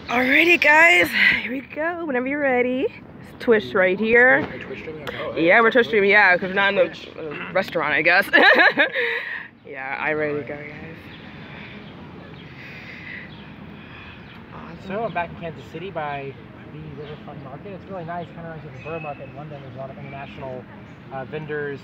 Alrighty, guys, here we go. Whenever you're ready. It's Twitch right here. Yeah, we're Twitch streaming. Yeah, because we're not in the restaurant, I guess. Yeah, I'm ready to go, guys. So I'm back in Kansas City by the Riverfront Market. It's really nice, kind of like the Borough Market in London. There's a lot of international vendors,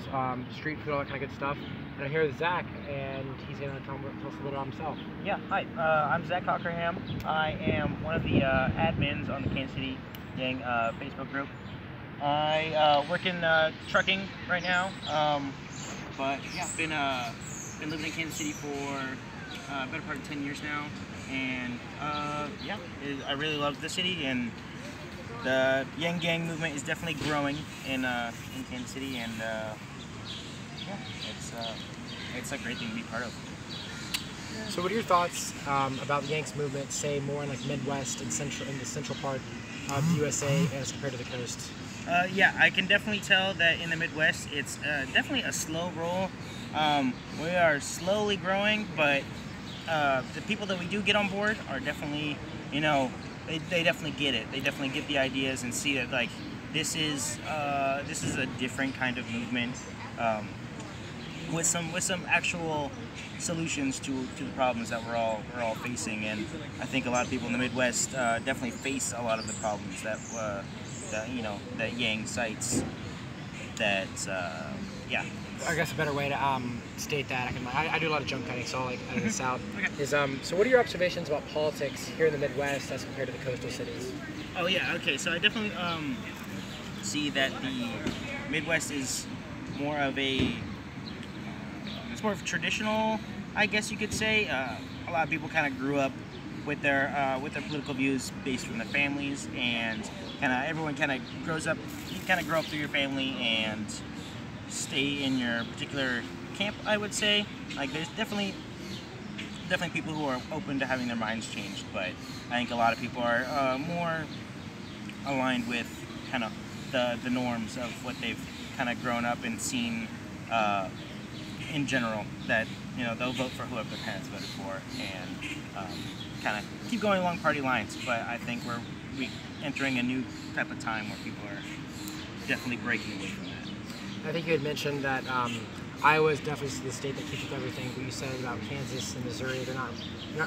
street food, all that kind of good stuff. And I'm here with Zach, and he's going to tell us a little bit about himself. Yeah, hi. I'm Zach Cockerham. I am one of the admins on the Kansas City Gang Facebook group. I work in trucking right now, but yeah, been living in Kansas City for a better part of 10 years now, and yeah, I really love the city, and the Yang Gang movement is definitely growing in Kansas City, and yeah, it's a great thing to be part of. So what are your thoughts about the Yanks movement, say more in like Midwest and the central part of the USA as compared to the coast? Yeah, I can definitely tell that in the Midwest it's definitely a slow roll. We are slowly growing, but the people that we do get on board are definitely, you know, they definitely get it. They definitely get the ideas and see that like this is a different kind of movement with some actual solutions to the problems that we're all facing. And I think a lot of people in the Midwest definitely face a lot of the problems that you know, that Yang cites. That yeah. I guess a better way to state that, I do a lot of junk cutting, so I'll like edit this out. Okay. Is so what are your observations about politics here in the Midwest as compared to the coastal cities? Oh yeah, okay. So I definitely see that the Midwest is more of it's more of traditional, I guess you could say. A lot of people kind of grew up with their political views based from their families, and everyone kind of grows up. You kind of grow up through your family and stay in your particular camp, I would say. Like there's definitely people who are open to having their minds changed, but I think a lot of people are more aligned with kind of the norms of what they've kind of grown up and seen in general, that, you know, they'll vote for whoever their parents voted for and kind of keep going along party lines. But I think we're entering a new type of time where people are definitely breaking away from that. I think you had mentioned that Iowa is definitely the state that keeps up everything, but you said about Kansas and Missouri, they're not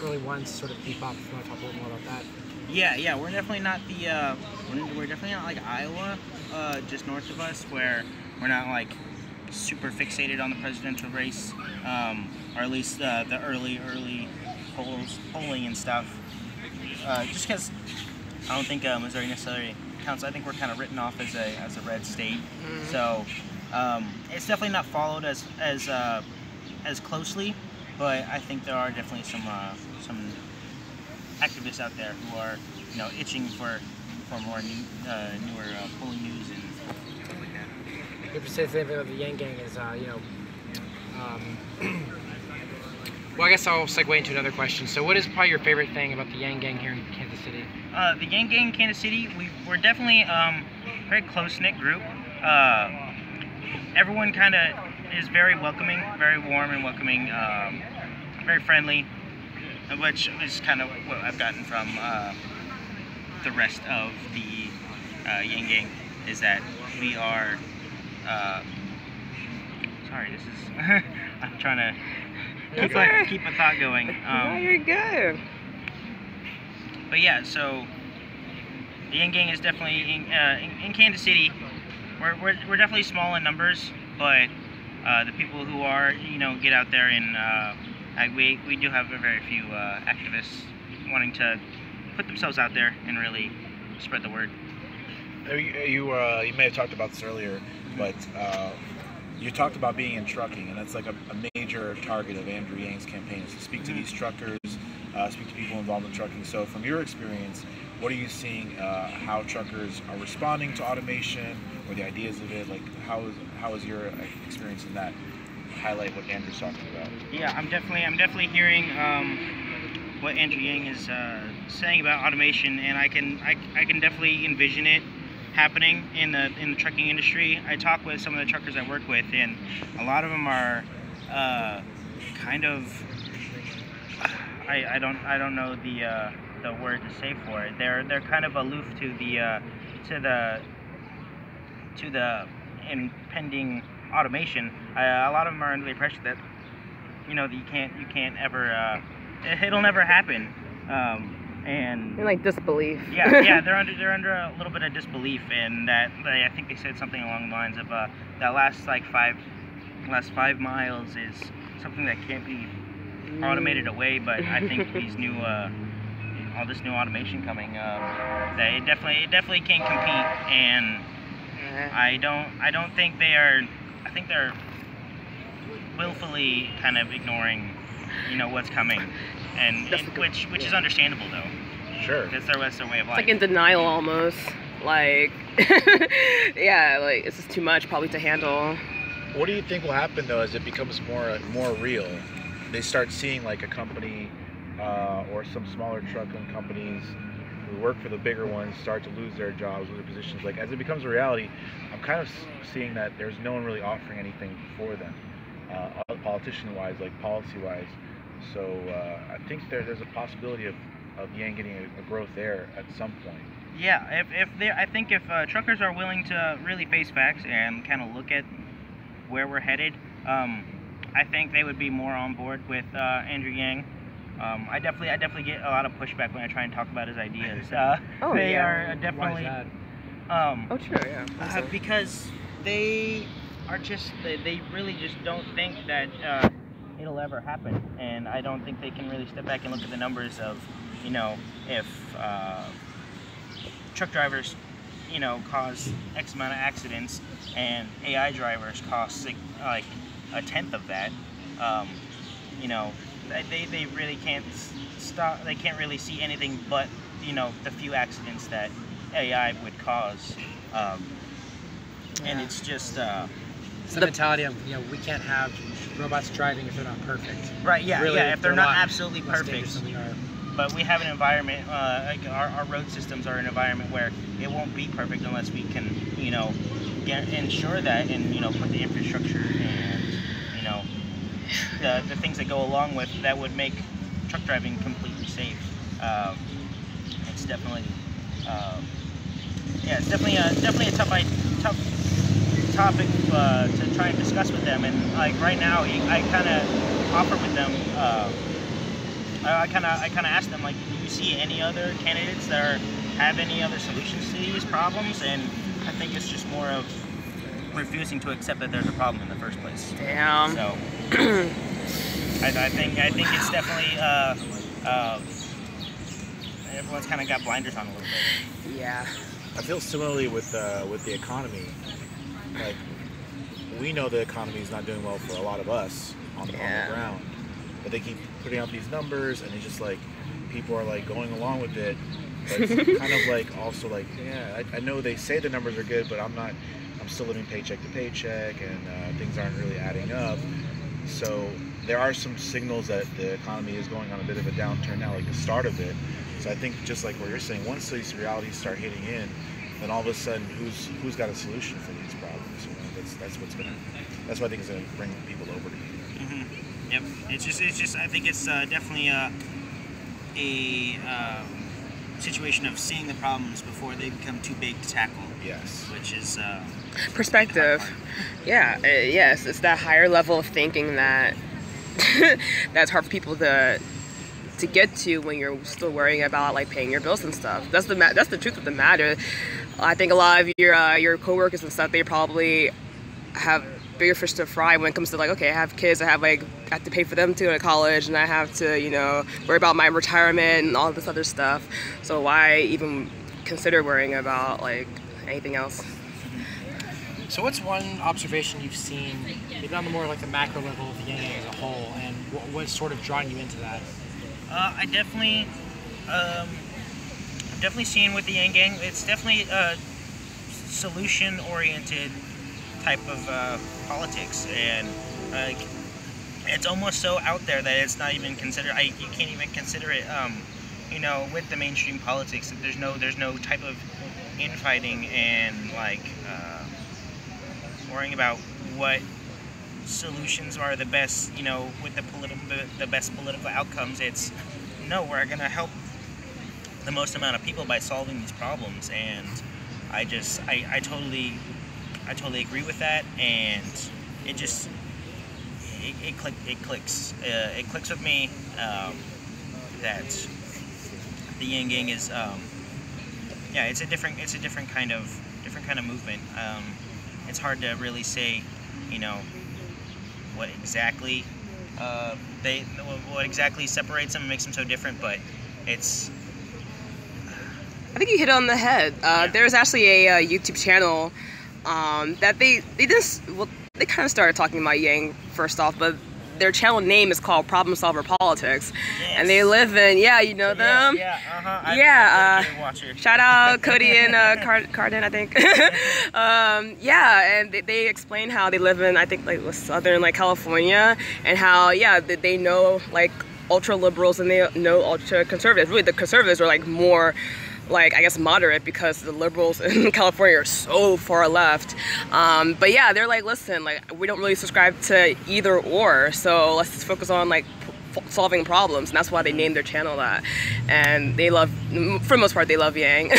really ones to sort of keep up. If you want to talk a little more about that. Yeah, we're definitely not we're definitely not like Iowa, just north of us, where we're not like super fixated on the presidential race, or at least the early polling and stuff. Just because I don't think Missouri necessarily counts. I think we're kind of written off as a red state, so it's definitely not followed as closely. But I think there are definitely some activists out there who are, you know, itching for more newer polling news and stuff like that. You ever say the same thing about the Yang Gang is, you know, well, I guess I'll segue into another question. So what is probably your favorite thing about the Yang Gang here in Kansas City? The Yang Gang in Kansas City, we're definitely a very close-knit group. Everyone kind of is very welcoming, very warm and welcoming, very friendly, which is kind of what I've gotten from the rest of the Yang Gang, is that we are, sorry, this is, I'm trying to keep a thought going. No, you're good. But yeah, so the Yang Gang is definitely in Kansas City. We're definitely small in numbers, but the people who are, you know, get out there and we do have a very few activists wanting to put themselves out there and really spread the word. You may have talked about this earlier, but you talked about being in trucking, and that's like a major target of Andrew Yang's campaign, is to speak to these truckers, speak to people involved in trucking. So from your experience, what are you seeing, how truckers are responding to automation, or the ideas of it? Like, how is your experience in that? Highlight what Andrew's talking about. Yeah, I'm definitely hearing what Andrew Yang is saying about automation, and I can definitely envision it happening in the trucking industry. I talk with some of the truckers I work with, and a lot of them are kind of, I don't know the word to say for it. They're kind of aloof to the impending automation. A lot of them are under the impression that you can't ever it'll never happen. And in like disbelief. yeah, they're under a little bit of disbelief, and that I think they said something along the lines of that last 5 miles is something that can't be automated away. But I think these new all this new automation coming, that it definitely can compete, and I don't think they are. I think they're willfully kind of ignoring what's coming, and which is understandable though. Sure. That's their way of life. It's like in denial almost. Like, yeah, like it's just too much probably to handle. What do you think will happen though as it becomes more real? They start seeing like a company or some smaller trucking companies who work for the bigger ones start to lose their jobs, lose their positions. Like as it becomes a reality, I'm kind of seeing that there's no one really offering anything for them, politician-wise, like policy-wise. So I think there's a possibility of Yang getting a growth there at some point. Yeah, I think if truckers are willing to really face facts and kind of look at where we're headed, I think they would be more on board with Andrew Yang. I definitely get a lot of pushback when I try and talk about his ideas. They are definitely. Oh, true, yeah. Because they are they really just don't think that it'll ever happen, and I don't think they can really step back and look at the numbers of, if truck drivers, cause X amount of accidents, and AI drivers cost like a tenth of that. They really can't stop. They can't really see anything but the few accidents that AI would cause, and it's just it's the mentality of we can't have robots driving if they're not perfect. Right? Yeah, really, yeah. If they're not absolutely less perfect. dangerous than we are. But we have an environment, like our road systems are an environment where it won't be perfect unless we can, ensure that, and put the infrastructure and the things that go along with that would make truck driving completely safe. It's definitely, it's definitely a tough topic to try and discuss with them. And like right now, I kind of offer with them. I kind of asked them, like, do you see any other candidates that have any other solutions to these problems? And I think it's just more of refusing to accept that there's a problem in the first place. Damn. So I think it's definitely everyone's kind of got blinders on a little bit. Yeah. I feel similarly with the economy. Like we know the economy is not doing well for a lot of us on the ground. But they keep putting out these numbers, and it's just like people are like going along with it. But it's kind of like also like, yeah, I know they say the numbers are good, but I'm still living paycheck to paycheck, and things aren't really adding up. So there are some signals that the economy is going on a bit of a downturn now, like the start of it. So I think just like what you're saying, once these realities start hitting in, then all of a sudden, who's got a solution for these problems? That's what I think is gonna bring people over to you. Yep, it's just. I think it's definitely a situation of seeing the problems before they become too big to tackle. Yes. Which is perspective. Yeah. Yes, it's that higher level of thinking that that's hard for people to get to when you're still worrying about like paying your bills and stuff. That's the truth of the matter. I think a lot of your coworkers and stuff, they probably have bigger fish to fry when it comes to like, okay, I have kids, I have to pay for them to go to college, and I have to, worry about my retirement and all this other stuff. So why even consider worrying about like anything else? So what's one observation you've seen, maybe on the more like the macro level of the Yang as a whole, and what's sort of drawing you into that? I definitely seen with the Yang Gang, it's definitely a solution-oriented type of politics, and it's almost so out there that it's not even considered. You can't even consider it. With the mainstream politics, that there's no type of infighting and like worrying about what solutions are the best. With the best political outcomes. It's no, we're gonna help the most amount of people by solving these problems, and I totally agree with that, and it just it clicks with me that the Yang Gang is yeah, it's a different kind of movement. It's hard to really say, you know, what exactly separates them and makes them so different, but it's. I think you hit it on the head. Yeah. There's actually a YouTube channel that they kind of started talking about Yang first off, but their channel name is called Problem Solver Politics, Yes. and they live in you know them. Yeah, Shout out Cody and Cardin, I think. And they explain how they live in, I think, like southern California, and how they know like ultra liberals and they know ultra conservatives. Really, the conservatives are like more I guess moderate, because the liberals in California are so far left. But yeah, they're like, listen, like we don't really subscribe to either or, so let's just focus on like solving problems, and that's why they named their channel that. And they love, for the most part, they love Yang.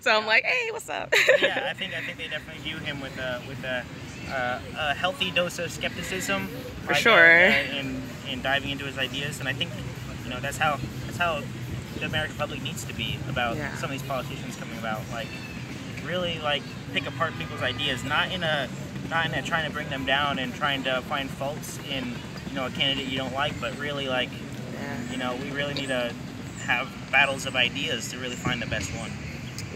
So I'm like, hey, what's up? Yeah, I think they definitely view him with a healthy dose of skepticism. For sure. In diving into his ideas, and I think, you know, that's how the American public needs to be about some of these politicians coming about. Like, really, like, pick apart people's ideas, not in a trying to bring them down and trying to find faults in, you know, a candidate you don't like, but really, like, you know, we really need to have battles of ideas to really find the best one.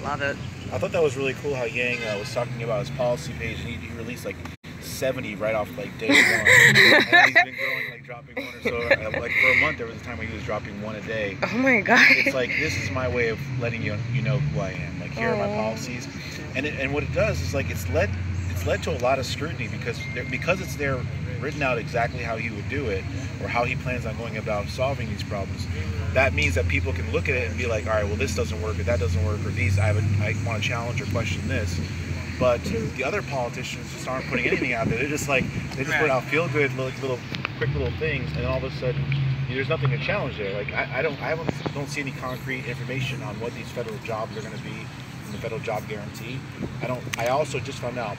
Love it. I thought that was really cool how Yang was talking about his policy page, and he released like 70 right off like day one. And he's been growing, like dropping one or so. Like for a month, there was a time when he was dropping one a day. Oh my god. It's like, this is my way of letting you know who I am. Like, here are my policies, and what it does is like it's led to a lot of scrutiny, because it's there written out exactly how he would do it, or how he plans on going about solving these problems. That means that people can look at it and be like, all right, well, this doesn't work, or that doesn't work, or these I want to challenge or question this. But the other politicians just aren't putting anything out there. They're just like, they just put out feel-good quick little things, and all of a sudden there's nothing to challenge there. Like I don't see any concrete information on what these federal jobs are going to be in the federal job guarantee. I also just found out,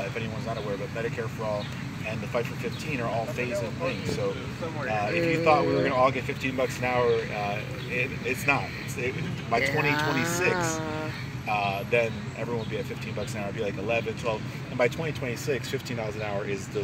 if anyone's not aware, but Medicare for All and the Fight for 15 are all phase-in things. So if you thought we were going to all get $15 an hour, it's not. By 2026. Then everyone will be at $15 an hour. It'll be like 11, 12, and by 2026, $15 an hour is the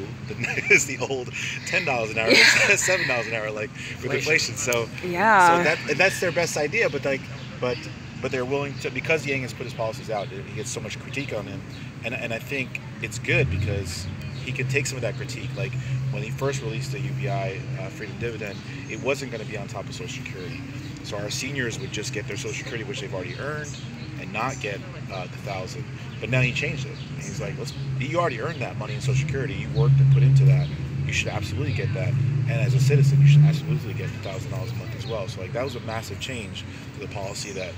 old $10 an hour, $7 an hour, like with inflation. So that's their best idea. But they're willing to, because Yang has put his policies out. He gets so much critique on him, and I think it's good because he can take some of that critique. Like when he first released the UBI freedom dividend, it wasn't going to be on top of Social Security. So our seniors would just get their Social Security, which they've already earned, and not get the $1,000. But now he changed it. And he's like, you already earned that money in Social Security. You worked and put into that. You should absolutely get that. And as a citizen, you should absolutely get $1,000 a month as well. So like that was a massive change to the policy that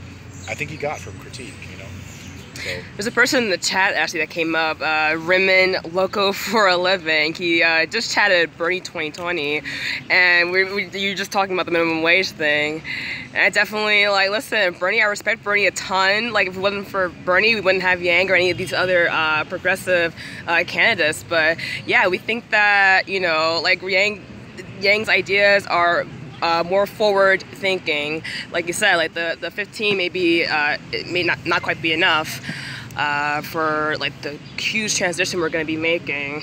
I think he got from critique, you know. So. There's a person in the chat actually that came up, Rimmon Loco for a living. He just chatted Bernie 2020, and you're just talking about the minimum wage thing. And I definitely listen, Bernie. I respect Bernie a ton. Like if it wasn't for Bernie, we wouldn't have Yang or any of these other progressive candidates. But yeah, we think that like Yang's ideas are more forward thinking. Like you said, like the 15 maybe it may not quite be enough for like the huge transition we're going to be making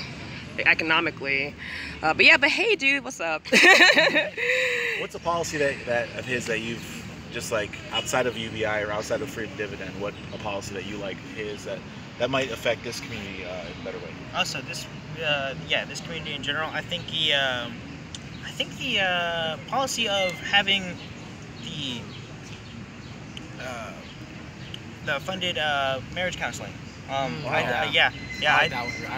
economically. But hey dude, what's up? What's a policy that of his that you've just like outside of UBI or outside of freedom dividend, what a policy that you like his that might affect this community in a better way? Also this community in general, I think the policy of having the funded marriage counseling. I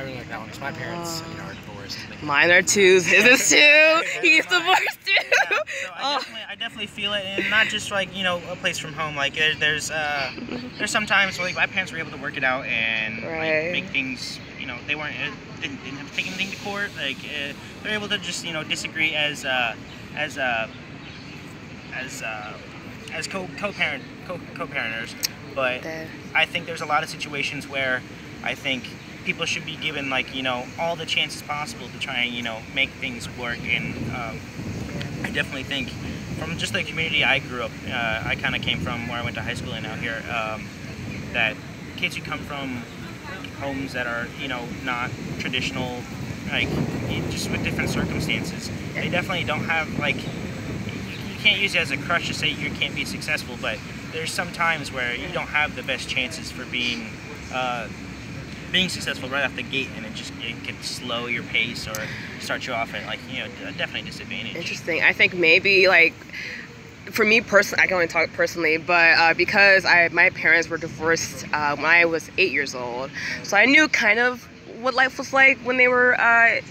really like that one because my parents are divorced. Mine are too. His is too. He's divorced too. Yeah, so I definitely feel it, and not just like a place from home. Like there's sometimes like my parents were able to work it out and like, make things. They didn't have to take anything to court. Like they're able to just disagree as co-parenters, but I think there's a lot of situations where I think people should be given, like, you know, all the chances possible to try and, you know, make things work. And I definitely think from just the community I grew up, I kind of came from, where I went to high school and out here, that kids who come from homes that are, you know, not traditional, like, just with different circumstances, they definitely don't have, like, you can't use it as a crutch to say you can't be successful, but there's some times where you don't have the best chances for being successful right off the gate, and it can slow your pace or start you off at, like, you know, definitely disadvantage. Interesting. I think maybe, like, for me personally, I can only talk personally, but because my parents were divorced when I was 8 years old, so I knew kind of what life was like when they were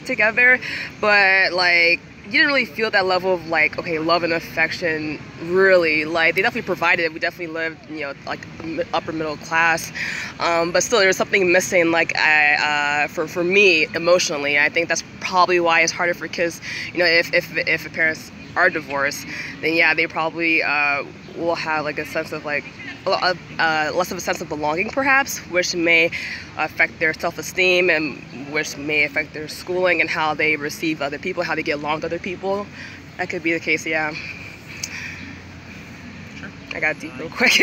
together, but, like, you didn't really feel that level of, like, okay, love and affection, really. Like, they definitely provided it. We definitely lived, you know, like, upper middle class, but still there was something missing, like, for me emotionally. I think that's probably why it's harder for kids, you know, if the parents are divorced, then yeah, they probably will have, like, a sense of, like, less of a sense of belonging, perhaps, which may affect their self-esteem and which may affect their schooling and how they receive other people, how they get along with other people. That could be the case, yeah. Sure. I got deep real quick.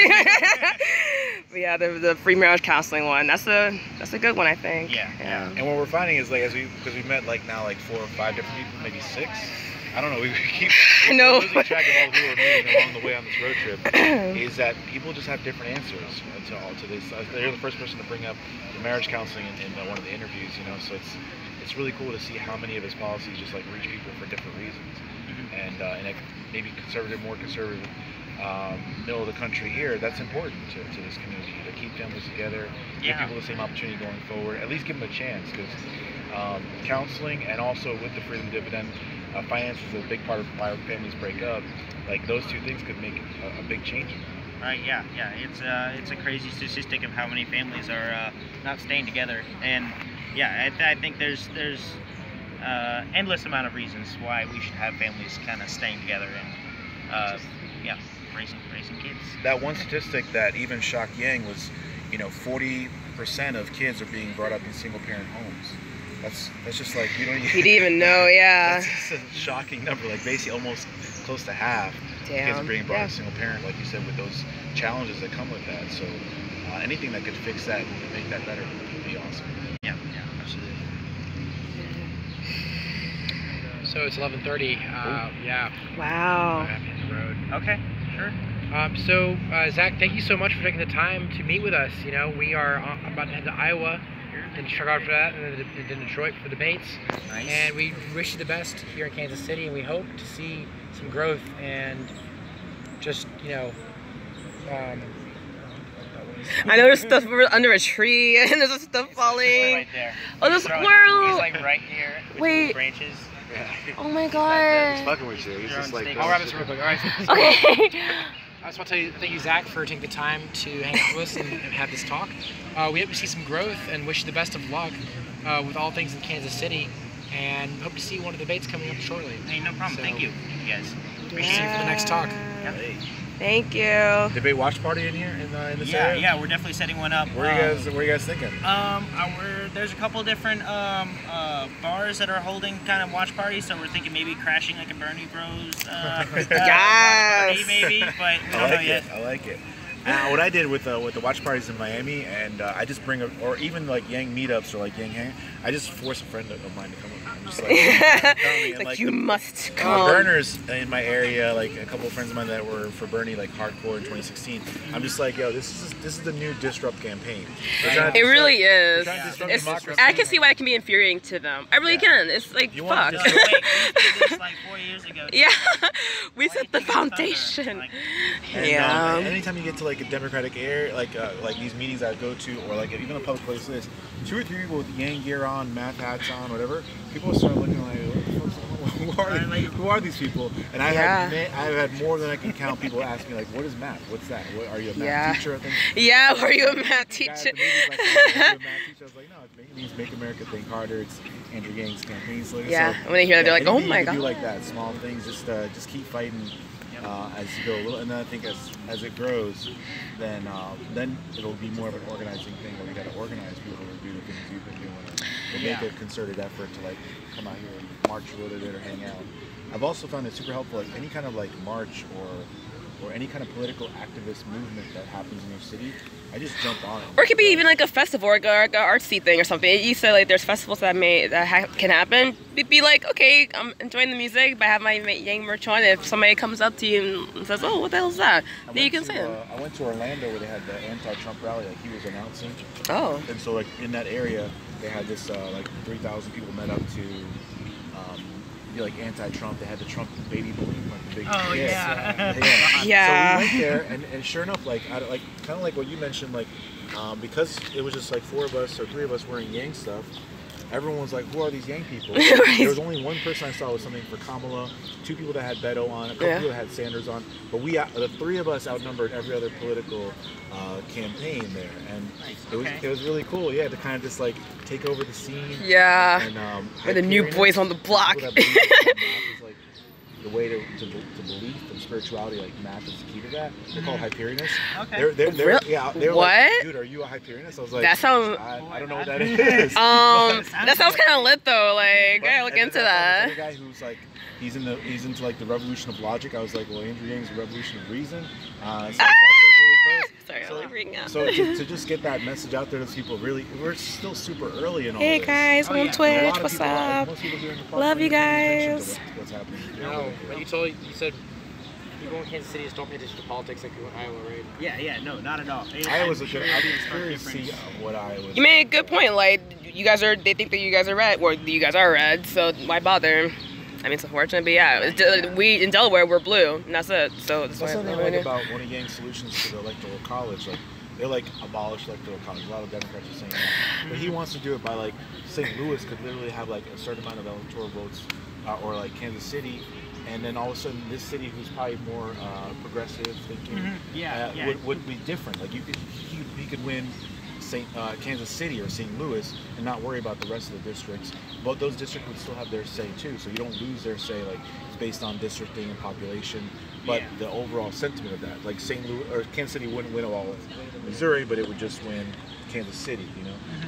But yeah, the free marriage counseling one, that's a good one, I think. Yeah. And what we're finding is, like, because we met, like, now, like, 4 or 5 different people, maybe 6. I don't know, we keep losing track of all who we're meeting along the way on this road trip, is that people just have different answers to this. You're the first person to bring up the marriage counseling in one of the interviews, you know, so it's really cool to see how many of his policies just, like, reach people for different reasons. And maybe more conservative, middle of the country here, that's important to this community, to keep families together, give people the same opportunity going forward, at least give them a chance, because counseling and also with the freedom dividend, finance is a big part of why families break up. Like, those two things could make a big change. Right. Yeah. It's a crazy statistic of how many families are not staying together, and yeah, I think there's endless amount of reasons why we should have families kind of staying together and raising kids. That one statistic that even shocked Yang was, you know, 40% of kids are being brought up in single-parent homes. That's just, like, you don't didn't even know, yeah. That's just a shocking number. Like, basically almost close to half of kids are being brought up single parent, like you said, with those challenges that come with that. So anything that could fix that and make that better would be awesome. Yeah, absolutely. So it's 11:30. Yeah. Wow. I'm hitting the road. Okay, sure. So Zach, thank you so much for taking the time to meet with us. You know, we are about to head to Iowa, and Chicago for that, and then Detroit for the debates. Nice. And we wish you the best here in Kansas City, and we hope to see some growth and just, you know, I know there's stuff under a tree and there's stuff falling. Right there. Oh, there's a squirrel. He's, like, right here with Wait. his branches. Oh my He's god. fucking with you. He's just like. I'll wrap this real quick. All right. Okay. I just want to tell you, thank you, Zach, for taking the time to hang out with us and have this talk. We hope to see some growth and wish you the best of luck with all things in Kansas City, and hope to see one of the debates coming up shortly. Hey, no problem. So, Thank you guys. Appreciate you for the next talk. Yep. Thank you. Debate watch party in here in this area? Yeah, we're definitely setting one up. What are you guys thinking? There's a couple different bars that are holding kind of watch parties, so we're thinking maybe crashing like a Bernie Bros. Watch party maybe, but we don't know yet. I like it. What I did with the watch parties in Miami, and I just bring or even like Yang meetups or like Yang hang, I just force a friend of mine to come with me. I'm just like, like you must come. Burners in my area, like a couple of friends of mine that were for Bernie, like hardcore in 2016. I'm just like, yo, this is the new disrupt campaign. It really is. Democracy. I can see why it can be infuriating to them. I really can. It's like, fuck. Wait, we did this like 4 years ago. Yeah, we set the foundation. And anytime you get to like a Democratic area, like these meetings I go to, or like even a public place like this, 2 or 3 people with Yang gear on, math hats on, whatever, people start looking like, who are these people? And I've had more than I can count people ask me like, what is math? What's that? Are you a math teacher? I think. Yeah, are you a math teacher? Are you a math teacher? I was like, no, it means make America think harder. It's Andrew Yang's campaign slogan. Yeah, so, when they hear that, they're like, oh my god. Do like that, small things, just keep fighting. as you go a little, and then I think as it grows, then it'll be more of an organizing thing where you got to organize people to do the things you've been doing. And make a concerted effort to like come out here and march a little bit or hang out. I've also found it super helpful, like any kind of like march or any kind of political activist movement that happens in your city, I just jump on it. Or it could be even like a festival or like an artsy thing or something. You said like there's festivals that can happen. It'd be like, okay, I'm enjoying the music, but I have my Yang merch on. If somebody comes up to you and says, oh, what the hell is that? Then you can say it. I went to Orlando where they had the anti-Trump rally, like he was announcing. Oh. And so like in that area, they had this like 3,000 people met up to be like anti-Trump. They had the Trump baby balloon, like the big. Oh yeah. So we went there, and sure enough, like kind of like what you mentioned, like because it was just like 4 of us or 3 of us wearing Yang stuff. Everyone was like, who are these Yang people? There was only one person I saw with something for Kamala, 2 people that had Beto on, a couple people that had Sanders on, but the 3 of us outnumbered every other political campaign there, and it was really cool, to kind of just like take over the scene. Yeah. And we're the new boys on the block. The way to belief and spirituality, like math is the key to that. They're called Hyperionists. Okay. They're what? Like, dude, are you a Hyperionist? I was like, that sounds. I don't know what that is. That sounds kind of lit though. Like, I gotta look into that. There's a guy who's like, he's into like the revolution of logic. I was like, well, Andrew Yang's the revolution of reason. So that's like really close. Sorry, I'm freaking out. So to just get that message out there to people, really, we're still super early in all hey this. guys, I'm on Twitch. What's up? Love you guys. What's happening? No, but you said people in Kansas City just don't pay attention to politics like people in Iowa, right? Yeah, no, not at all. Iowa's a good. I didn't really see what Iowa. You made a good point. Like, they think that you guys are red, or you guys are red, so why bother? I mean, it's unfortunate, but yeah, we in Delaware we're blue, and that's it. So that's something I like about one of Yang's solutions to the electoral college. Like, they're like abolish electoral college. A lot of Democrats are saying that, but he wants to do it by like St. Louis could literally have like a certain amount of electoral votes, or like Kansas City, and then all of a sudden this city, who's probably more progressive thinking, would be different. Like he could win Kansas City or St. Louis and not worry about the rest of the districts, but those districts would still have their say too, so you don't lose their say. Like, it's based on districting and population, but the overall sentiment of that, like St. Louis or Kansas City wouldn't win all of Missouri, but it would just win Kansas City,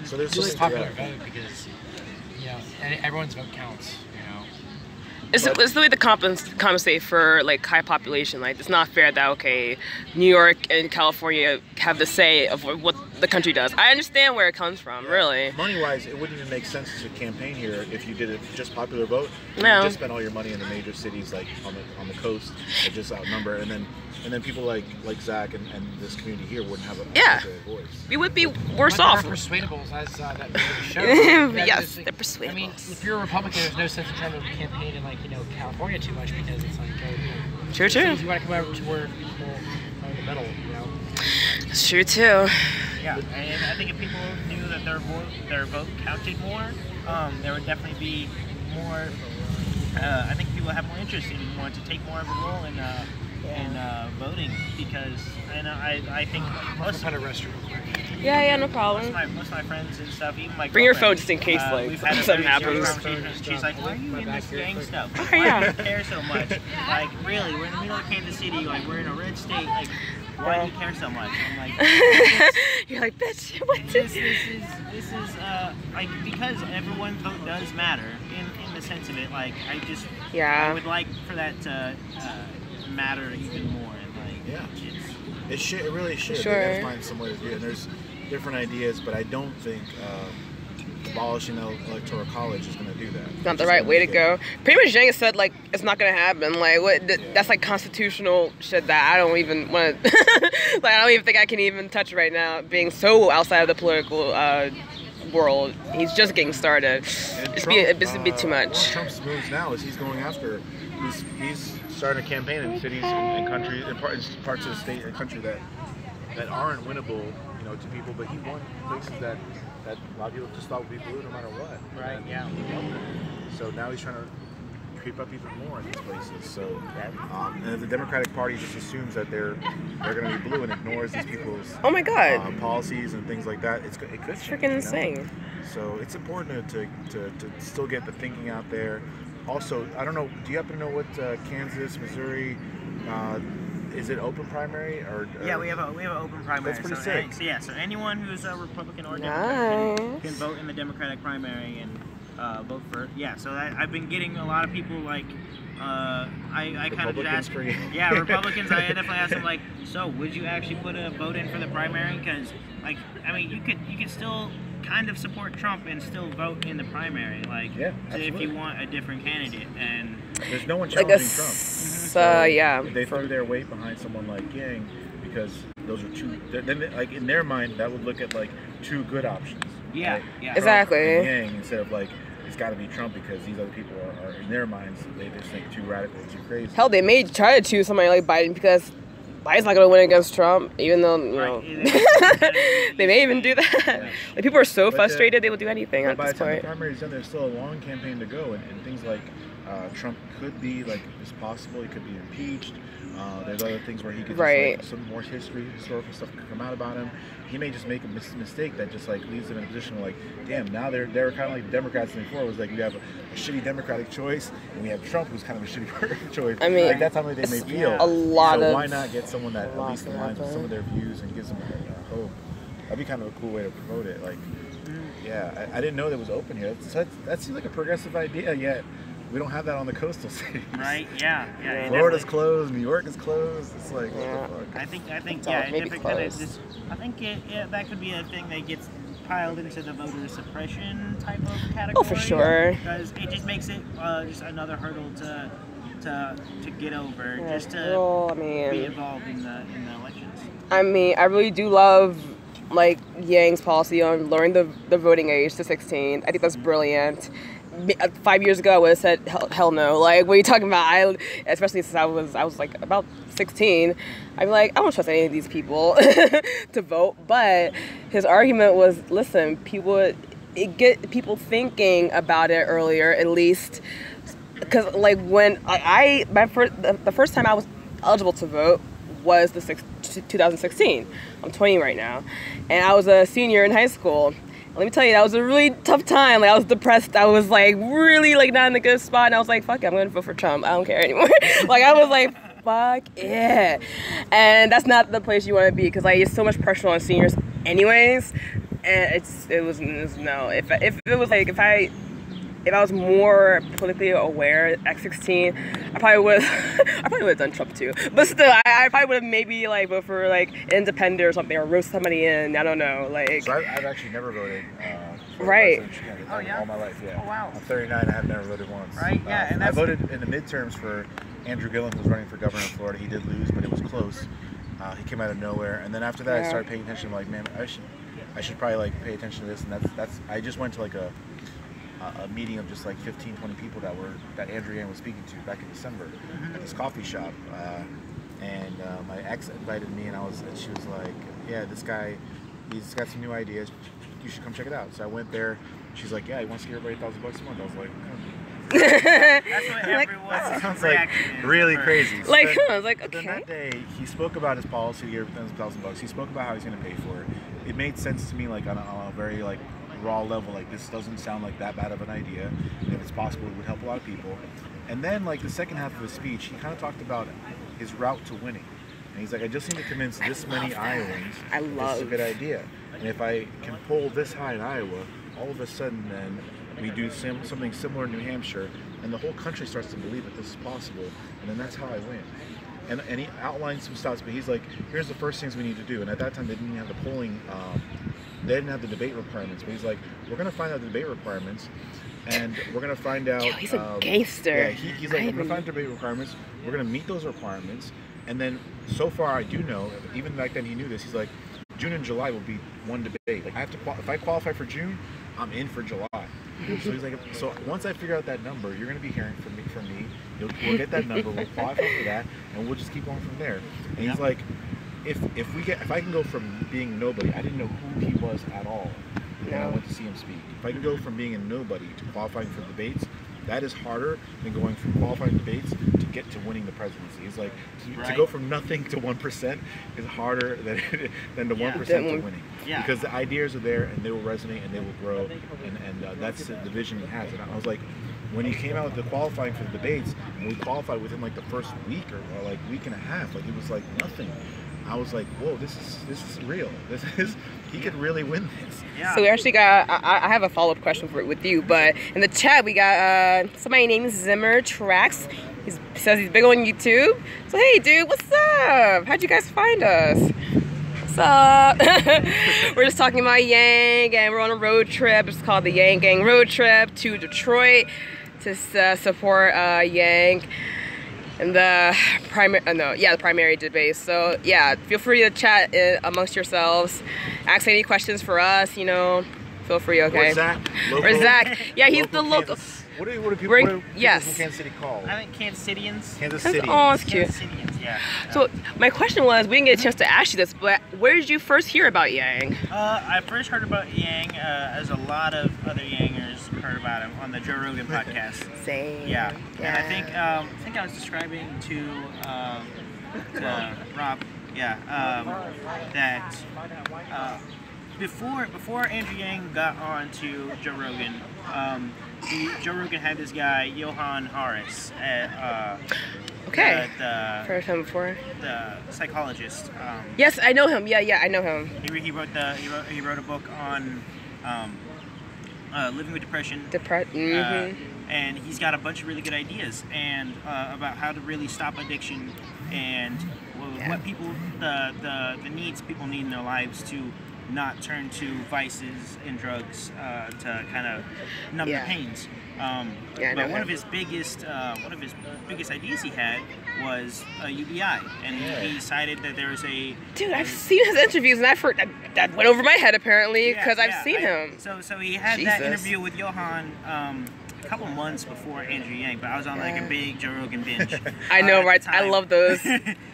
so there's just something popular to that. vote because everyone's vote counts. It's the way to compensate for like high population. Like, it's not fair that New York and California have the say of what the country does. I understand where it comes from, really. Money-wise, it wouldn't even make sense to campaign here if you did it just popular vote. No. You just spend all your money in the major cities, like on the coast, that just outnumber, and then people like Zach and this community here wouldn't have a voice. We would be worse off. They're persuadables, as that show. Yes, they're persuadables. I mean, if you're a Republican, there's no sense in trying to campaign in California too much, because it's like true. You want to come over to where people are in the middle, It's true too. Yeah, and I think if people knew that their vote counted more, there would definitely be more. I think people have more interest in wanting to take more of a role in voting, because I think most of restroom. Yeah, no problem. Most of my friends and stuff, even my bring your phone just in case something happens. She's like, why are you in this Yang stuff? Why do you care so much? Like, really, we're in the middle of Kansas City, like we're in a red state, like why do you care so much? I'm like, you're like, bitch, what this is like, because everyone's vote does matter in the sense of it. Like, I would like for that to matter even more. And it really should. Sure. They gotta find some way to do it. And there's different ideas, but I don't think abolishing the electoral college is going to do that. It's not the right way to go. Pretty much Yang said like it's not going to happen. Like that's like constitutional shit that I don't even want to. Like, I don't even think I can even touch right now. Being so outside of the political world, he's just getting started. It's a bit too much. One of Trump's moves now is he's going after. He's starting a campaign in cities and countries and parts of the state and country that aren't winnable, to people. But he won places that a lot of people just thought would be blue no matter what. Right. Yeah. So now he's trying to creep up even more in these places. So, and the Democratic Party just assumes that they're going to be blue and ignores these people's policies and things like that. It could freaking insane. So it's important to still get the thinking out there. Also, I don't know. Do you happen to know what Kansas, Missouri? Is it open primary or? Yeah, we have an open primary. That's pretty sick. So anyone who's a Republican or Democrat Nice. can vote in the Democratic primary and vote for. Yeah, so I've been getting a lot of people like. I kind of just asked. Yeah, Republicans. I definitely asked them like, so would you actually put a vote in for the primary? Because like, I mean, you could still kind of support Trump and still vote in the primary, like if you want a different candidate. And there's no one challenging Trump. So, yeah, they threw their weight behind someone like Yang because those are two. Then, like in their mind, that would look at like two good options. Yeah, right? yeah, exactly. And Yang instead of like it's got to be Trump because these other people are in their minds they just think too radical, too crazy. Hell, they may try to choose somebody like Biden because Biden's not going to win against Trump, even though, you know, they may even do that. Yeah. Like, people are so frustrated, they will do anything at this point. By the time point. the primary's done, there's still a long campaign to go, and things like Trump could be, like, it's possible he could be impeached. There's other things where he could just, like, some more historical stuff could come out about him. He may just make a mistake that just, like, leaves him in a position of, like, damn, now they're kind of like the Democrats before. It was like, we have a shitty Democratic choice, and we have Trump, who's kind of a shitty choice. I mean, like, that's how they may feel. A lot so of... why not get someone that at least aligns with some of their views and gives them hope? That'd be kind of a cool way to promote it. Like, yeah, I didn't know that was open here. That seems like a progressive idea, yet we don't have that on the coastal cities. Right? Yeah. Florida's closed. New York is closed. It's like, what the fuck? I think maybe closed. I think that could be a thing that gets piled into the voter suppression type of category. Oh, for sure. Because it just makes it just another hurdle to get over, just to be involved in the elections. I mean, I really do love like Yang's policy on lowering the voting age to 16. I think that's brilliant. 5 years ago, I would have said hell no. Like, what are you talking about? Especially since I was like about 16. I'm like, I don't trust any of these people to vote. But his argument was, listen, get people thinking about it earlier, at least. Because like when the first time I was eligible to vote was 2016. I'm 20 right now, and I was a senior in high school. Let me tell you, that was a really tough time. Like, I was depressed. I was like really like not in a good spot, and I was like, fuck it, I'm gonna vote for Trump. I don't care anymore. Like, I was like, fuck yeah. And that's not the place you want to be, because like, it's so much pressure on seniors anyways. And it was no. If I was more politically aware at 16, I probably would have done Trump too. But still, I probably would have maybe like voted for like independent or something, or roast somebody in. I don't know. Like, so I've actually never voted. Right. Yeah. All my life, yeah. Oh wow. I'm 39. I have never voted once. Right. Yeah. And I voted in the midterms for Andrew Gillan, who was running for governor of Florida. He did lose, but it was close. He came out of nowhere, and then after that, I started paying attention. I'm like, man, I should probably like pay attention to this. And that's. I just went to like a meeting of just like 15, 20 people that Andrew Yang was speaking to back in December at this coffee shop, and my ex invited me, and she was like, yeah, this guy, he's got some new ideas, you should come check it out. So I went there. She's like, yeah, he wants to give everybody $1,000 a month. I was like, that's what everyone's sounds like really crazy. So like, I was like, okay. Then that day, he spoke about his policy to give $1,000. He spoke about how he's going to pay for it. It made sense to me, like on a very like raw level, like this doesn't sound like that bad of an idea, and if it's possible it would help a lot of people. And then like the second half of his speech, he kind of talked about his route to winning, and he's like, I just need to convince this many Iowans this is a good idea, and if I can pull this high in Iowa, all of a sudden then we do something similar in New Hampshire, and the whole country starts to believe that this is possible, and then that's how I win. And he outlined some stuff, but he's like, here's the first things we need to do. And at that time they didn't have the polling, they didn't have the debate requirements, but he's like, we're going to find out the debate requirements, and we're going to find out... Yo, he's a gangster. Yeah, he's like, we're going to find debate requirements, we're going to meet those requirements, and then so far I do know, even back then he knew this, he's like, June and July will be one debate. Like, I have to if I qualify for June, I'm in for July. So he's like, so once I figure out that number, you're going to be hearing from me. We'll get that number, we'll qualify for that, and we'll just keep going from there. And he's like, if I can go from being nobody, I didn't know who he was at all when I went to see him speak. If I can go from being a nobody to qualifying for debates, that is harder than going from qualifying debates to get to winning the presidency. It's like to go from nothing to 1% is harder than the 1% to winning. Yeah. Because the ideas are there and they will resonate and they will grow, and that's the vision he has. And I was like, when he came out with the qualifying for the debates, and we qualified within like the first week or like week and a half, like it was like nothing. I was like, whoa, this is real. He could really win this. Yeah. So we actually got, I have a follow-up question with you, but in the chat we got somebody named Zimmer Tracks. He says he's big on YouTube. So hey dude, what's up? How'd you guys find us? What's up? We're just talking about Yang, and we're on a road trip. It's called the Yang Gang Road Trip to Detroit to support Yang and the primary debate. So yeah, feel free to chat amongst yourselves. Ask any questions for us. You know, feel free. Okay. Or Zach. Or Zach. Yeah, he's the local. What do people yes. from Kansas City call? I think Kansas Cityans. Kansas City. Oh, it's cute. Kansas Cityans, yeah. So my question was, we didn't get a chance to ask you this, but where did you first hear about Yang? I first heard about Yang as a lot of other Yangers heard about him on the Joe Rogan podcast. Same. Yeah. And I think I was describing to Rob, that before Andrew Yang got on to Joe Rogan, Joe Rogan had this guy Johan Harris at Okay. Heard him before. The psychologist. Yes, I know him. Yeah, I know him. He wrote a book on living with depression. And he's got a bunch of really good ideas and about how to really stop addiction and what people the needs people need in their lives to not turn to vices and drugs to kind of numb their pains. But one of his biggest ideas he had was a UBI, and he decided that there was a. Dude, I've seen his interviews, and I've heard that went over my head apparently because I've seen him. So he had that interview with Johan a couple months before Andrew Yang, but I was on like a big Joe Rogan binge. I know, right? I love those.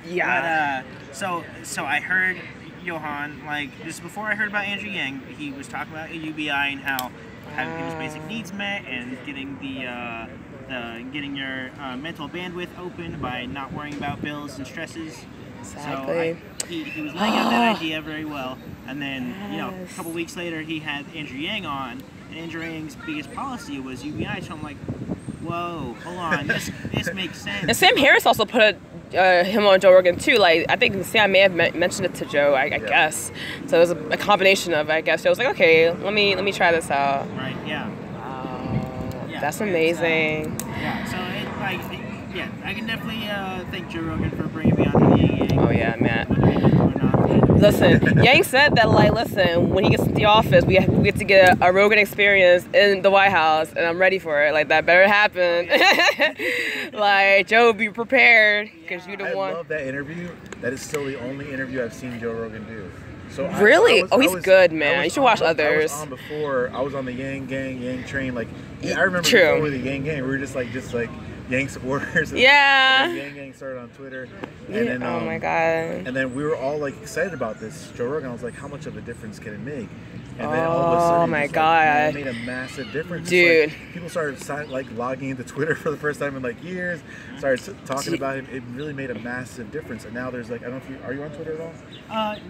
Yeah. But, so I heard Johan, like, this is before I heard about Andrew Yang. He was talking about a UBI and how having people's basic needs met and getting getting your mental bandwidth open by not worrying about bills and stresses. Exactly. So he was laying out that idea very well, and then a couple weeks later he had Andrew Yang on, and Andrew Yang's biggest policy was UBI. So I'm like, whoa, hold on, this makes sense. And Sam Harris also put him on Joe Rogan too. Like, I think Sam may have mentioned it to Joe, I guess. So it was a combination of, I guess. So I was like, okay, let me try this out. Right. Yeah. Wow. That's amazing. So I can definitely thank Joe Rogan for bringing me on to the Yang. Oh yeah, man. Listen, Yang said that, like, listen, when he gets to the office, we get to get a Rogan experience in the White House, and I'm ready for it. Like, that better happen. Like, Joe, be prepared, because you're the one. I love that interview. That is still the only interview I've seen Joe Rogan do. So really? He's good, man. You should watch others. I was on before. I was on the Yang Gang, Yang Train. Like, I remember before the Yang Gang, we were just like Yang supporters. And Yang Gang started on Twitter. And then, oh my God. And then we were all like excited about this Joe Rogan. I was like, how much of a difference can it make? And then all of a sudden, it made a massive difference. Dude. Like, people started like logging into Twitter for the first time in like years. Started talking about him. It really made a massive difference. And now there's like, I don't know if are you on Twitter at all?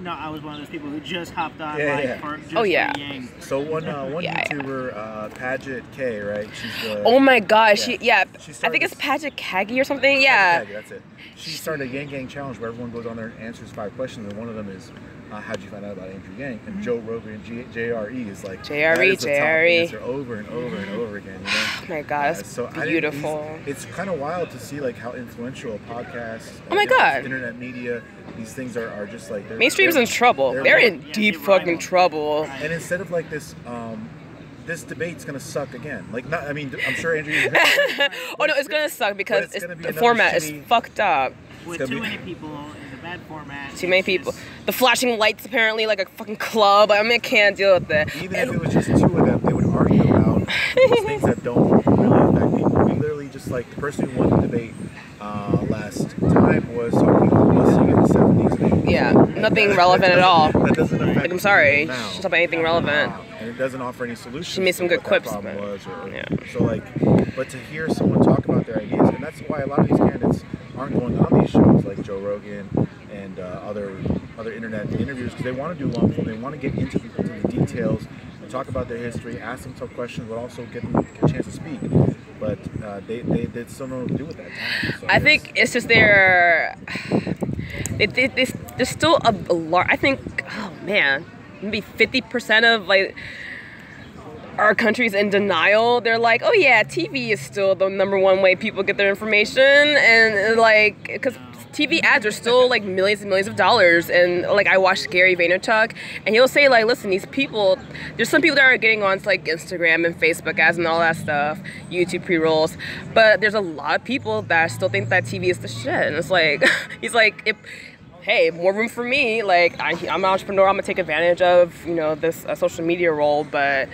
No, I was one of those people who just hopped on for just for Yang. So one YouTuber, Paget K, right? She's the. Oh my gosh, I think it's Paget Kagi or something. Yeah. Kagi, that's it. She started a Yang Gang challenge where everyone goes on there and answers 5 questions, and one of them is, how'd you find out about Andrew Yang? And Joe Rogan, JRE is like, JRE answer over and over and over again. You know? Oh my God, that's so beautiful. It's kind of wild to see like how influential podcasts, oh my God, internet media, these things are just like mainstream's in trouble. They're in deep fucking trouble. And instead of like this. This debate's gonna suck again. Like, not. I mean, I'm sure Andrew. Oh no, it's gonna suck because the format is fucked up. With too many people, it's a bad format. Too many people. The flashing lights apparently like a fucking club. I mean, I can't deal with that. Even if it was just 2 of them, they would argue about these things that don't really affect people. We literally just like the person who won the debate last time was talking about busing in the 70s. Yeah, nothing relevant at all. That doesn't affect. Like, I'm sorry, now. she's not about anything relevant. And it doesn't offer any solutions. She made some good quips, but so like, but to hear someone talk about their ideas, and that's why a lot of these candidates aren't going on these shows like Joe Rogan and other internet interviews because they want to do long form. They want to get into the details and talk about their history, ask them tough questions, but also get them a chance to speak. but they still know what to do with that time. So I think it's just there's still a large, I think, oh man, maybe 50% of like our country's in denial. They're like, oh yeah, TV is still the #1 way people get their information, and like, because TV ads are still like millions and millions of dollars. And like, I watched Gary Vaynerchuk, and he'll say like, listen, these people, there's some people that are getting on to like Instagram and Facebook ads and all that stuff, YouTube pre-rolls, but there's a lot of people that still think that TV is the shit. And it's like, he's like, hey, more room for me. Like, I'm an entrepreneur, I'm gonna take advantage of, you know, this social media role. But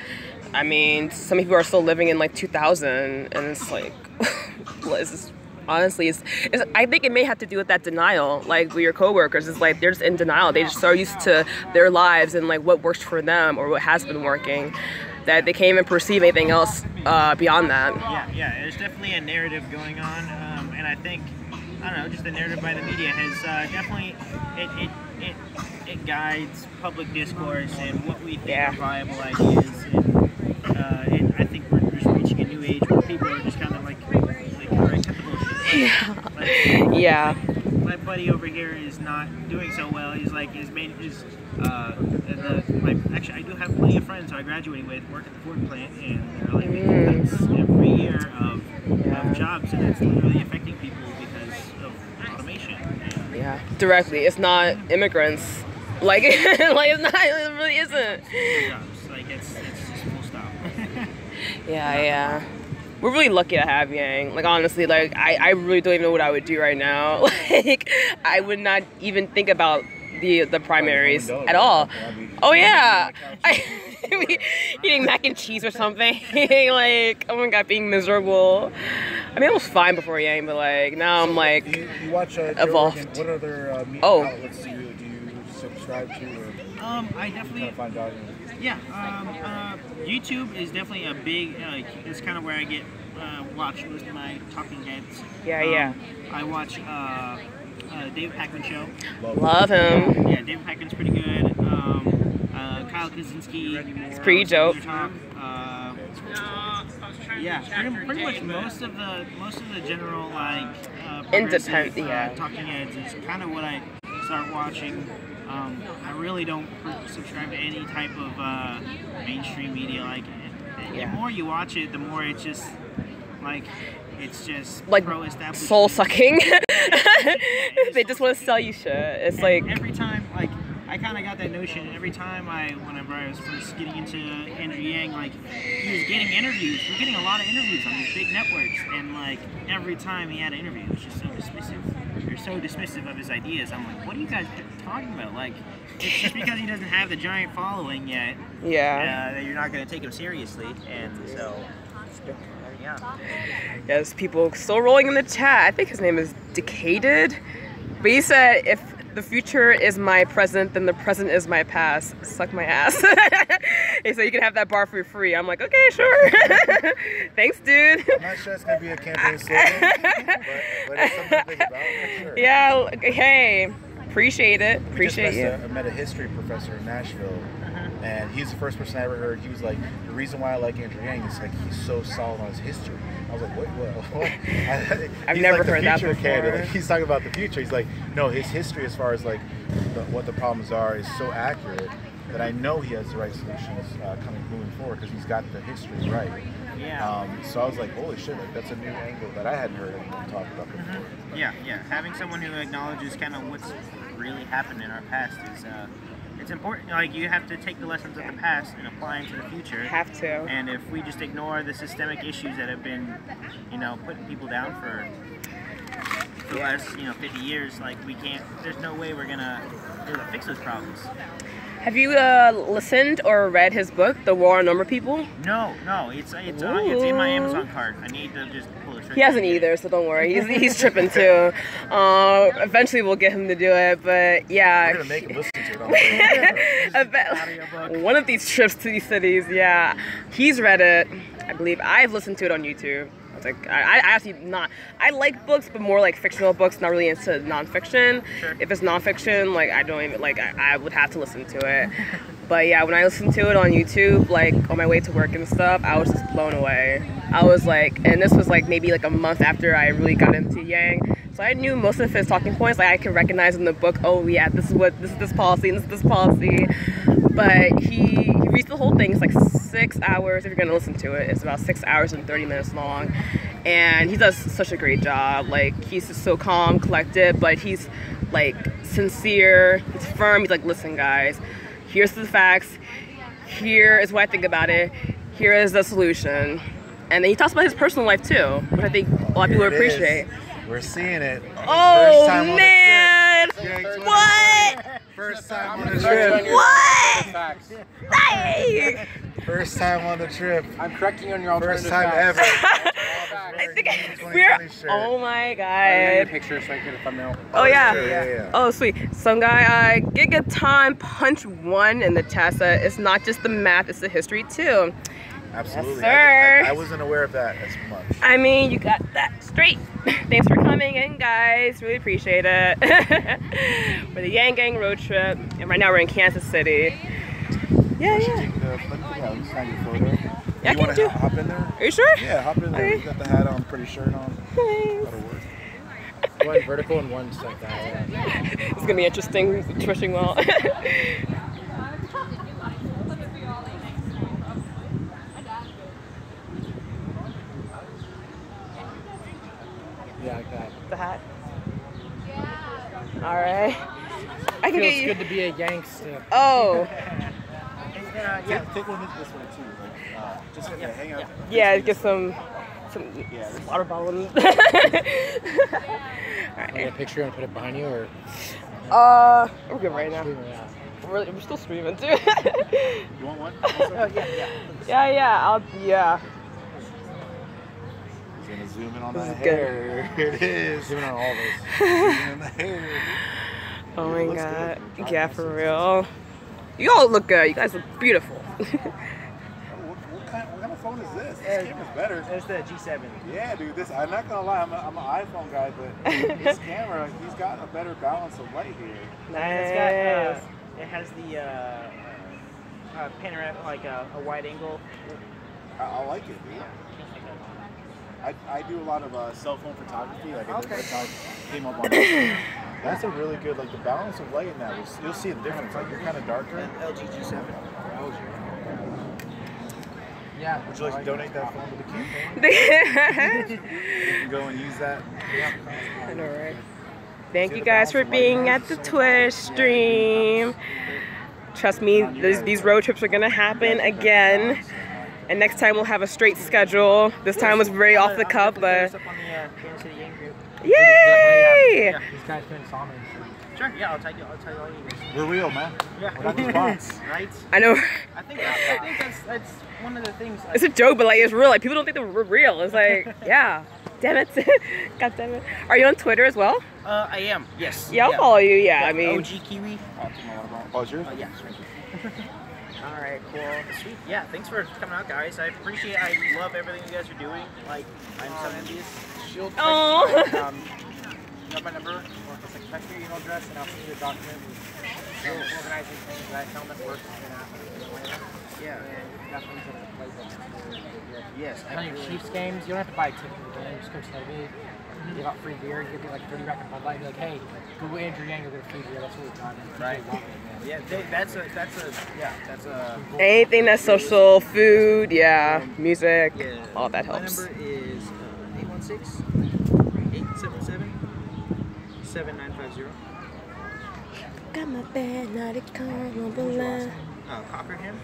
I mean, some people are still living in like 2000, and it's like, what is this? Honestly, it's, I think it may have to do with that denial, like with your coworkers. It's like they're just in denial. They just are used to their lives and like what works for them or what has been working, that they can't even perceive anything else beyond that. Yeah, there's definitely a narrative going on, and I think, I don't know, just the narrative by the media has definitely, it guides public discourse and what we think are viable ideas, and I think we're just reaching a new age where people are just kind of like all right, cut the bullshit. Yeah. My buddy over here is not doing so well. He's like, actually, I do have plenty of friends who I graduated with work at the Ford plant, and they're like making cuts every year of jobs, and it's literally affecting people because of automation. Yeah, directly. It's not immigrants. Like, like it's not. It really isn't. Jobs. Like it's just full stop. Yeah. We're really lucky to have Yang. Like, honestly, like, I really don't even know what I would do right now. Like, I would not even think about the primaries at all. Oh, yeah. Eating mac and cheese or something. Like, oh my God, being miserable. I mean, I was fine before Yang, but, like, now I'm, like, you watch evolved. Rogan. What other media outlets do you subscribe to? Or I definitely... find out? Yeah, YouTube is definitely a big, it's kind of where I get, watch most of my talking heads. Yeah. I watch David Pakman show. Love him. Yeah, David Pakman's pretty good. Kyle Kaczynski. It's pretty dope. Yeah, pretty much most of the general like independent talking heads is kind of what I start watching. I really don't subscribe to any type of mainstream media. Like, the more you watch it, the more it's just like like pro-establishment, soul sucking. They just want to sell you shit. It's and like every time, like I kind of got that notion. Every time whenever I was first getting into Andrew Yang, like he was getting interviews. We're getting a lot of interviews on these big networks, and like every time he had an interview, it was just so dismissive. They're so dismissive of his ideas. I'm like, what are you guys talking about? Like, it's just because he doesn't have the giant following yet. Yeah. That you're not going to take him seriously, and so. Yeah. Yes, people still rolling in the chat. I think his name is Decaded. But he said, if the future is my present, then the present is my past. Suck my ass. He said you can have that bar for free. I'm like, okay, sure. Thanks, dude. I'm not sure it's going to be a campaign slogan, but it's something to think about, for sure. Yeah, hey, appreciate it. Appreciate you. I met a history professor in Nashville. And he's the first person I ever heard. He was like, the reason why I like Andrew Yang is like he's so solid on his history. I was like, what? I've never heard that before. Like, he's talking about the future. He's like, no, his history as far as like what the problems are is so accurate that I know he has the right solutions moving forward because he's got the history right. Yeah. So I was like, holy shit, like that's a new angle that I hadn't heard anyone talk about before. Yeah. Having someone who acknowledges kind of what's really happened in our past is. It's important, like you have to take the lessons of the past and apply them to the future. Have to. And if we just ignore the systemic issues that have been, putting people down for the last, 50 years, like we can't, there's no way we're gonna be able to fix those problems. Have you listened or read his book, The War on Number People? No, it's in my Amazon cart. I need to just pull the trigger. He hasn't either, so don't worry. He's tripping too. Eventually we'll get him to do it, but yeah. We're gonna make him listen to it. One of these trips to these cities, yeah. He's read it. I believe I've listened to it on YouTube. Like I actually I like books, but more like fictional books, not really into nonfiction. Sure. If it's nonfiction, like I don't even I would have to listen to it. But yeah, when I listened to it on YouTube, like on my way to work and stuff, I was just blown away. I was like, and this was like maybe like a month after I really got into Yang. So I knew most of his talking points, like I could recognize in the book, oh yeah, this is this policy, and this policy. But he reads the whole thing. It's like 6 hours, if you're gonna listen to it. It's about 6 hours and 30 minutes long. And he does such a great job. Like, he's just so calm, collected, but he's like sincere, he's firm. He's like, listen guys, here's the facts, here is what I think about it, here is the solution. And then he talks about his personal life too, which I think a lot of people appreciate. We're seeing it. Oh man! What? First time on the trip. What? Hey! First time on the trip. I'm correcting you on your alternative First time ever. I think we're. Oh my I made a god. picture so I could get a thumbnail. Oh yeah. Yeah. Oh sweet. Some guy, Giga Time Punch 1 in the test. It's not just the math, it's the history too. Absolutely. Yes, sir. I wasn't aware of that as much. I mean, you got that straight. Thanks for coming in, guys. Really appreciate it. For the Yang Gang road trip, and right now we're in Kansas City. Yeah, yeah. Yeah, I can do. Hop in there? Are you sure? Yeah, hop in there. Okay. You got the hat on, pretty shirt on. Nice. That'll work. One vertical and one just like that. It's gonna be interesting, twitching well. Yeah, like that. The hat. All right. I can Feels get you. good to be a gangster. Oh. Take one this way too. Like, just hang out. Yeah, get some water bottles. All I'll right. get a picture and put it behind you, or We're good right now. yeah. We're still streaming too. You want one? yeah. Yeah. He's gonna zoom in on This that is good. hair. Here it is. Zoom in on all of us. Zoom in the hair. Oh It my looks god. good. Yeah, for real. You all look good. You guys look beautiful. What kind of phone is this? This camera's better. It's the G7. Yeah, dude. I'm not gonna lie. I'm an iPhone guy, but this camera, he's got a better balance of light here. It's Nice. got, it has the panoramic, like a wide angle. I like it, dude. I do a lot of cell phone photography. Like that's how I came up on it. That's a really good, like the balance of light in that. You'll see a difference. Like you're kind of darker. LG G7. Yeah. Would you like to donate that phone to the campaign? You can go and use that. I know, right? Thank you guys for being at the Twitch stream. Trust me, these road trips are gonna happen again. And next time we'll have a straight schedule. This time was very off the cuff, but yay! These guys couldn't saw me. Sure, yeah, I'll tell you all you need. We're real, man. Yeah. We're not just bots. Right? I know I think that's one of the things. it's a joke, but like it's real. Like people don't think that we're real. It's like, yeah, damn it, god damn it. Are you on Twitter as well? I am. Yes. Yeah, I'll follow you. Yeah, I mean. OG Kiwi. Oh, it's yours? Yeah. All right, cool. Sweet. Yeah, thanks for coming out, guys. I appreciate. I love everything you guys are doing. Like, I'm so envious. Shield. Oh. You have my number, or just like text me your email address, and I'll send you a document. Organizing things that helmet works. Yeah. And definitely get a playbook. Yes. On your Chiefs games, you don't have to buy a ticket to the game. Just go tailgate. You give out free beer. You get like 30 rack of Bud Light. You're like, hey, go Andrew Yang, you'll get a free beer. That's what we've done. Right. Yeah, that's a. Anything that's social, food, yeah, music, all that helps. My number is 816-877-7950. Got my bed, not a car, Cockerham.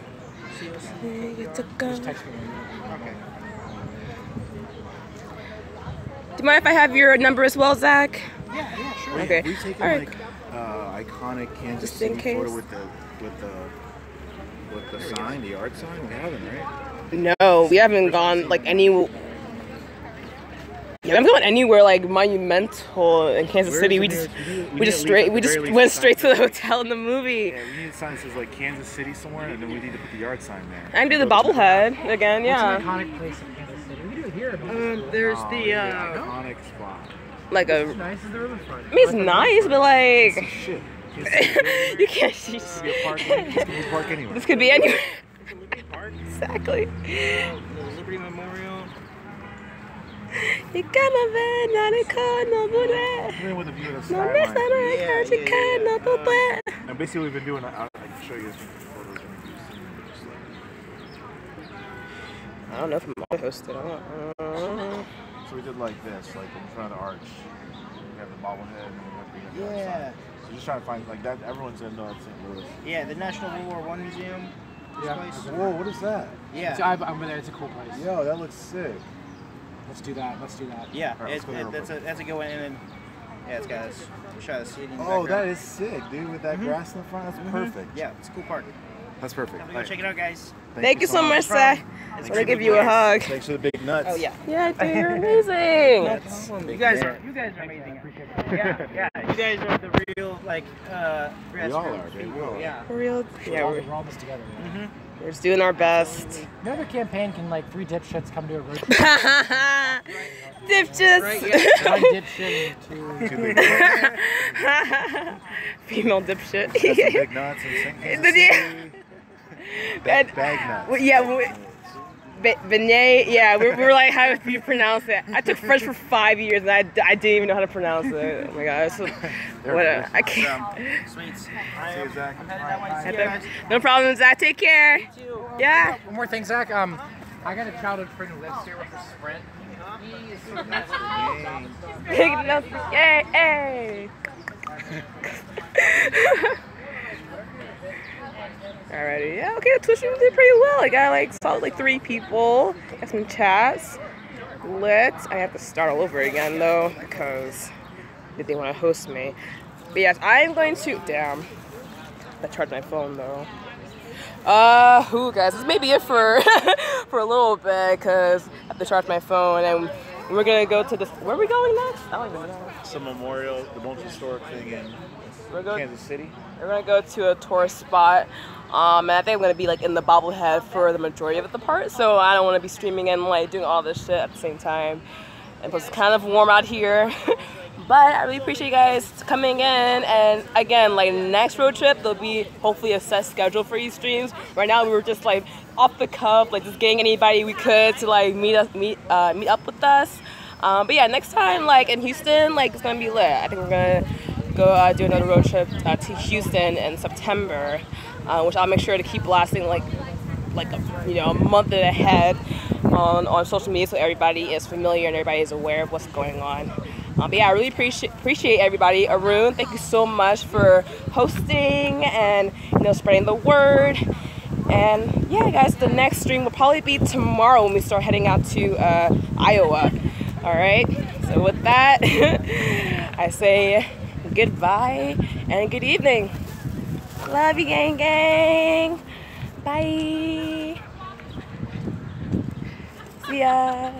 Just text me. Okay. Do you mind if I have your number as well, Zach? Yeah, sure. Okay. We've taken All right. like iconic Kansas Just in City case. photo with the sign, the art sign. We haven't, right? No, we haven't gone like any. Yeah, we haven't gone anywhere like monumental in Kansas Where City. is We the just nearest- we just need straight at we the just very least went a sign. straight to the hotel in the movie. Yeah, we need a sign that says like Kansas City somewhere, and then we need to put the yard sign there. I can do the bobblehead again, What's an yeah. iconic place in Kansas City? We do it here. There's Oh, the iconic spot. Like It's a. nice as the riverfront. I mean, it's nice, but It's like. shit. You can't see. This could be a park. This could be a park anywhere. This could be anywhere. Liberty Park. Exactly. The Liberty Memorial. You gotta be not a car, no bude. Even with the view of the No miss skyline. not a car, you can't no bude. And basically, we've been doing. I can show you some photos. Just I don't know if I'm hosted. I don't know. So we did like this, like in front of the arch. We have the bobblehead and we have the Yeah. outside. So just trying to find like that. Everyone's gonna know it's St. Louis. Yeah, the National World War I Museum. This Yeah. place. Whoa, what is that? Yeah. I've been there. It's a cool place. Yo, that looks sick. Let's do that. Let's do that. Yeah, All right, let's go there real that's a good one. And then, yeah, it's got a shot of the city in the Oh, background. that is sick, dude. With that grass in the front, that's perfect. Yeah, it's a cool park. That's perfect. Come go check it out, guys. Thank you so much, Seth. I'm gonna give you a hug. Thanks for the big nuts. Oh yeah. Yeah, dude, you're amazing. You guys are amazing. Yeah. You guys are the real We all are, dude. We all are. Yeah. For real. Yeah, We're all in this together. Man. we're just doing our best. Another campaign can like 3 dipshits come to a road trip. Dipshits. One dipshit and 2. Two big nuts. Female dipshit. Got some big nuts and St. City. Bag nuts. Well, yeah, beignet. Yeah, we were like, how do you pronounce it? I took French for 5 years and I didn't even know how to pronounce it. Oh my god, so, what I can't. Sweets. See you, Zach. I'm headed that way. See you guys. No problem, Zach. Take care. Yeah. One more thing, Zach. I got a childhood friend who lives here with a Sprint. He is sort of master. Big nuts. Yay. Hey. Alrighty, yeah, okay, the Twitch stream did pretty well. I got like, saw like 3 people, got some chats, lit. I have to start all over again though, because they want to host me. But yes, I'm going to, damn, I charged my phone though. Guys, this may be it for, for a little bit, because I have to charge my phone, and we're going to go to this, where are we going next? I don't even know. Some memorial, the most historic thing in Kansas City. We're gonna go to a tourist spot, and I think I'm gonna be like in the bobblehead for the majority of the part. So I don't want to be streaming and like doing all this shit at the same time. And plus, it's kind of warm out here. But I really appreciate you guys coming in. And again, like next road trip, there'll be hopefully a set schedule for these streams. Right now, we were just like off the cuff, like just getting anybody we could to like meet up with us. But yeah, next time, like in Houston, like it's gonna be lit. I think we're gonna go do another road trip to Houston in September, which I'll make sure to keep blasting like a month ahead on social media, so everybody is familiar and everybody is aware of what's going on. But yeah, I really appreciate everybody. Arun, thank you so much for hosting and spreading the word. And yeah, guys, the next stream will probably be tomorrow when we start heading out to Iowa. All right. So with that, I say goodbye and good evening. Love you, gang, gang. Bye. See ya.